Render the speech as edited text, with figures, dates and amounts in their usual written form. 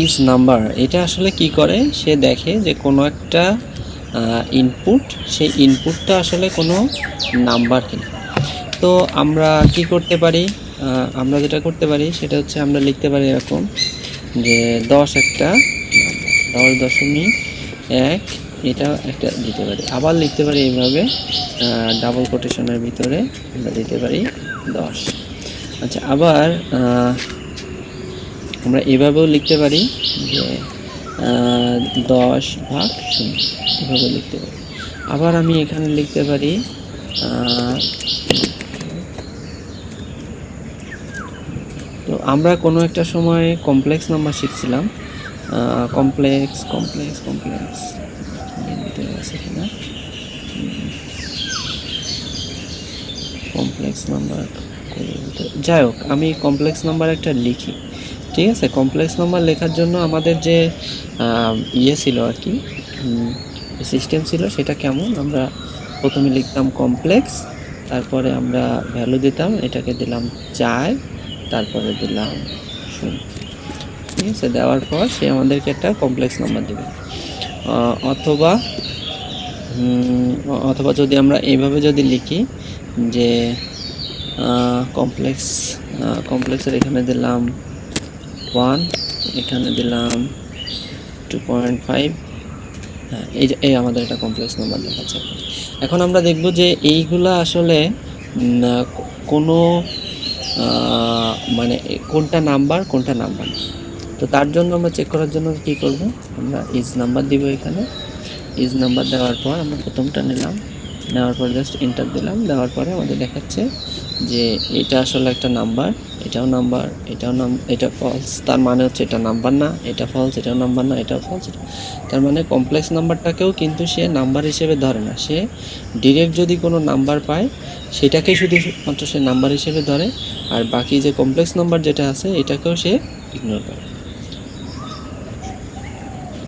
Is number এটা আসলে কি করে, সে দেখে যে কোনো একটা ইনপুট, সেই ইনপুটটা আসলে কোনো নাম্বার কিনা। তো আমরা কি করতে পারি, আমরা যেটা করতে পারি সেটা হচ্ছে আমরা লিখতে পারি এরকম যে 10 একটা নাম্বার, 10.1 এটা একটা দিতে পারি। আবার লিখতে পারি এইভাবে ডাবল কোটেশনের ভিতরে আমরা দিতে পারি 10। আচ্ছা, আবার আমরা এভাবেও লিখতে পারি যে 10/0 এভাবে লিখতে পারি। আবার আমি এখানে লিখতে পারি তো আমরা কোনো একটা সময় কমপ্লেক্স নাম্বার শিখছিলাম, কমপ্লেক্স নাম্বার। যাই হোক, আমি কমপ্লেক্স নাম্বার একটা লিখি, ঠিক আছে। কমপ্লেক্স নাম্বার লেখার জন্য আমাদের যে ইয়ে ছিল আর কি, সিস্টেম ছিল, সেটা কেমন, আমরা প্রথমে লিখতাম কমপ্লেক্স, তারপরে আমরা ভ্যালু দিতাম, এটাকে দিলাম 4, তারপরে দিলাম 0, ঠিক আছে। দেওয়ার পর সে আমাদেরকে একটা কমপ্লেক্স নাম্বার দেবে। অথবা যদি আমরা এইভাবে যদি লিখি যে কমপ্লেক্সের এখানে দিলাম 1, এখানে দিলাম 2.5, হ্যাঁ, এই আমাদের একটা কমপ্লেক্স নাম্বার দেখাচ্ছে। এখন আমরা দেখব যে এইগুলা আসলে কোনো মানে কোনটা নাম্বার না। তো তার জন্য আমরা চেক করার জন্য কি করব, আমরা ইজ নাম্বার দিব। এখানে ইজ নাম্বার দেওয়ার পর আমরা প্রথমটা নিলাম, নেওয়ার পর জাস্ট এন্টার দিলাম। দেওয়ার পরে আমাদের দেখাচ্ছে যে এটা আসলে একটা নাম্বার, এটাও নাম্বার, এটা ফলস, তার মানে হচ্ছে এটা নাম্বার না, এটা ফলস, এটাও নাম্বার না, এটাও ফলস। তার মানে কমপ্লেক্স নাম্বারটাকেও কিন্তু সে নাম্বার হিসেবে ধরে না, সে ডিরেক্ট যদি কোনো নাম্বার পায় সেটাকেই শুধুমাত্র সে নাম্বার হিসেবে ধরে, আর বাকি যে কমপ্লেক্স নাম্বার যেটা আছে এটাকেও সে ইগনোর করে।